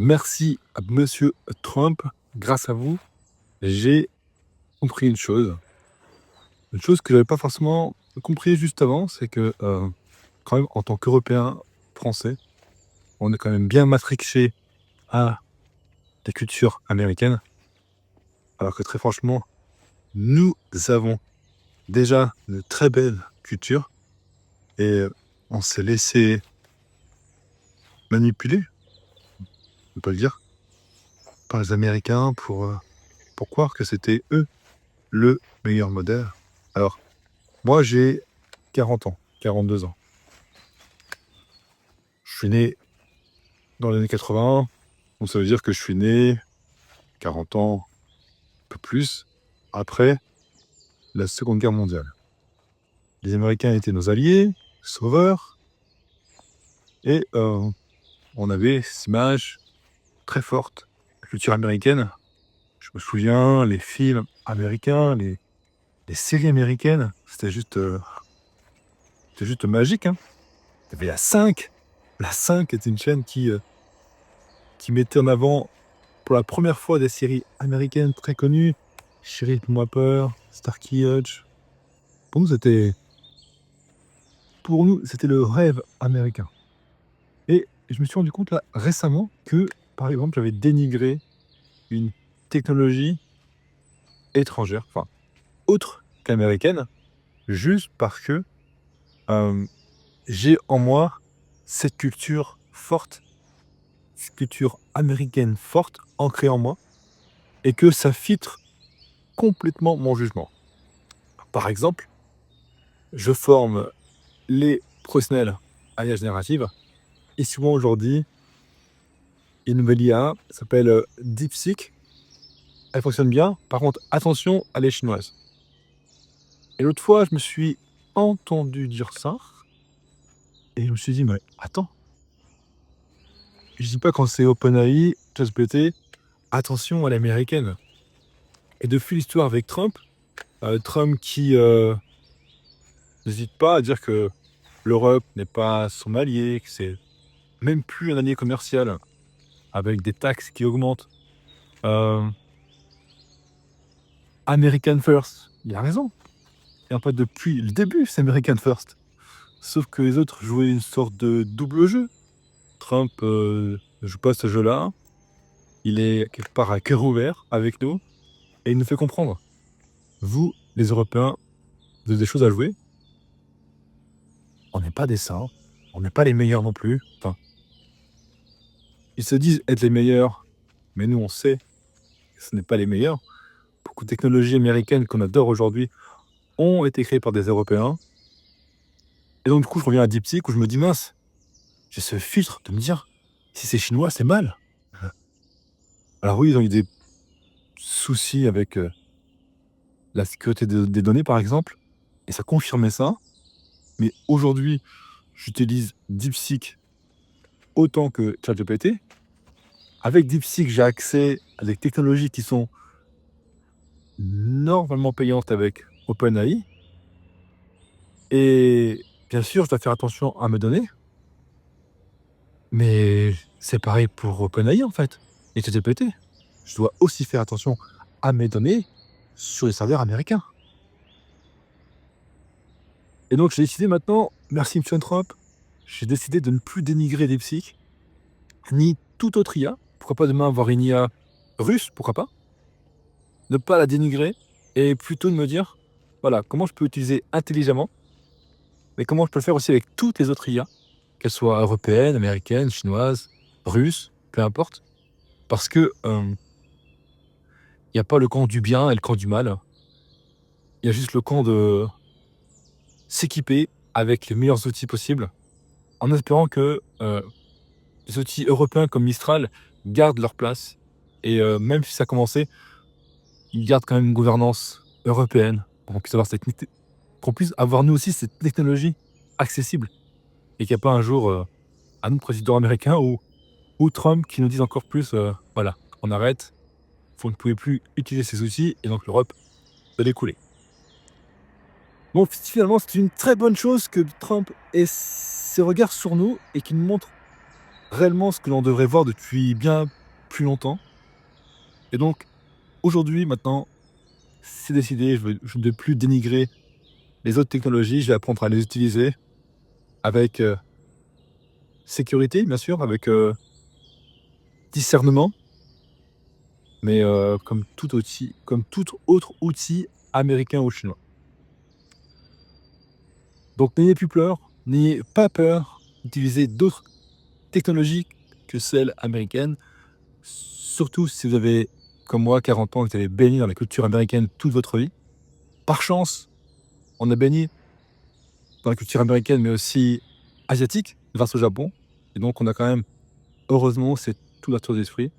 Merci à monsieur Trump. Grâce à vous, j'ai compris une chose que j'avais pas forcément compris juste avant, c'est que, quand même en tant qu'Européens français, on est quand même bien matrixés à la culture américaine, alors que très franchement, nous avons déjà une très belle culture et on s'est laissé manipuler, on peut le dire, par les Américains pour croire que c'était eux le meilleur modèle. Alors moi j'ai 40 ans, 42 ans. Je suis né dans les années 80, donc ça veut dire que je suis né 40 ans, un peu plus, après la Seconde Guerre mondiale. Les Américains étaient nos alliés, sauveurs, et on avait cette image très forte, la culture américaine. Je me souviens, les films américains, les séries américaines, c'était juste magique, hein. Il y avait la 5. La 5 était une chaîne qui mettait en avant pour la première fois des séries américaines très connues. Chérie, fais-moi peur, Starkey Hutch. Pour nous, c'était, pour nous, c'était le rêve américain. Et je me suis rendu compte là récemment que, par exemple, j'avais dénigré une technologie étrangère, enfin autre qu'américaine, juste parce que euh, j'ai en moi cette culture forte, cette culture américaine forte, ancrée en moi, et que ça filtre complètement mon jugement. Par exemple, je forme les professionnels à l'IA générative. Et souvent aujourd'hui, une nouvelle IA s'appelle DeepSeek. Elle fonctionne bien. Par contre, attention, elle est chinoise. Et l'autre fois, je me suis entendu dire ça. Et je me suis dit, mais attends, je dis pas quand c'est OpenAI, ChatGPT, attention, elle est américaine. Et depuis l'histoire avec Trump, Trump qui n'hésite pas à dire que l'Europe n'est pas son allié, que c'est même plus un allié commercial, avec des taxes qui augmentent. Euh, American First, il a raison. Et en fait, depuis le début, c'est American First. Sauf que les autres jouaient une sorte de double jeu. Trump ne joue pas ce jeu-là. Il est quelque part à cœur ouvert avec nous et il nous fait comprendre. Vous, les Européens, vous avez des choses à jouer. On n'est pas des saints. On n'est pas les meilleurs non plus. Enfin, ils se disent être les meilleurs, mais nous, on sait que ce n'est pas les meilleurs. Beaucoup de technologies américaines qu'on adore aujourd'hui ont été créées par des Européens. Et donc, du coup, je reviens à DeepSeek où je me dis, mince, j'ai ce filtre de me dire, si c'est chinois, c'est mal. Alors oui, ils ont eu des soucis avec la sécurité des données, par exemple, et ça confirmait ça. Mais aujourd'hui, j'utilise DeepSeek autant que ChatGPT. Avec DeepSeek, j'ai accès à des technologies qui sont normalement payantes avec OpenAI. Et bien sûr, je dois faire attention à mes données, mais c'est pareil pour OpenAI en fait, et ChatGPT. Je dois aussi faire attention à mes données sur les serveurs américains. Et donc, j'ai décidé maintenant, merci M. Trump, j'ai décidé de ne plus dénigrer DeepSeek, ni toute autre IA. Pourquoi pas demain avoir une IA russe, pourquoi pas? Ne pas la dénigrer et plutôt de me dire, voilà, comment je peux utiliser intelligemment, mais comment je peux le faire aussi avec toutes les autres IA, qu'elles soient européennes, américaines, chinoises, russes, peu importe. Parce que il n'y a pas le camp du bien et le camp du mal. Il y a juste le camp de s'équiper avec les meilleurs outils possibles, en espérant que les outils européens comme Mistral gardent leur place. Et même si ça a commencé, ils gardent quand même une gouvernance européenne pour qu'on puisse avoir nous aussi cette technologie accessible. Et qu'il n'y a pas un jour un autre président américain ou Trump qui nous dise encore plus, voilà, on arrête, vous ne pouvez plus utiliser ces outils et donc l'Europe va découler. Bon, finalement, c'est une très bonne chose que Trump ait ses regards sur nous et qu'il nous montre réellement ce que l'on devrait voir depuis bien plus longtemps. Et donc, aujourd'hui, maintenant, c'est décidé, je ne vais plus dénigrer les autres technologies, je vais apprendre à les utiliser avec sécurité, bien sûr, avec discernement, mais comme tout autre outil américain ou chinois. Donc n'ayez plus peur, n'ayez pas peur d'utiliser d'autres technologies que celles américaines, surtout si vous avez, comme moi, 40 ans et que vous avez baigné dans la culture américaine toute votre vie. Par chance, on a baigné dans la culture américaine, mais aussi asiatique, grâce au Japon. Et donc on a quand même, heureusement, cette ouverture d'esprit.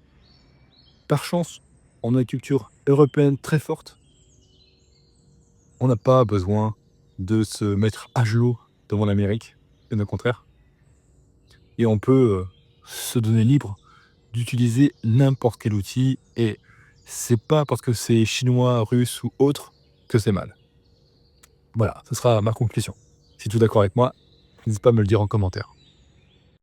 Par chance, on a une culture européenne très forte. On n'a pas besoin de se mettre à genoux devant l'Amérique, bien au contraire. Et on peut se donner libre d'utiliser n'importe quel outil. Et c'est pas parce que c'est chinois, russe ou autre que c'est mal. Voilà, ce sera ma conclusion. Si tu es d'accord avec moi, n'hésite pas à me le dire en commentaire.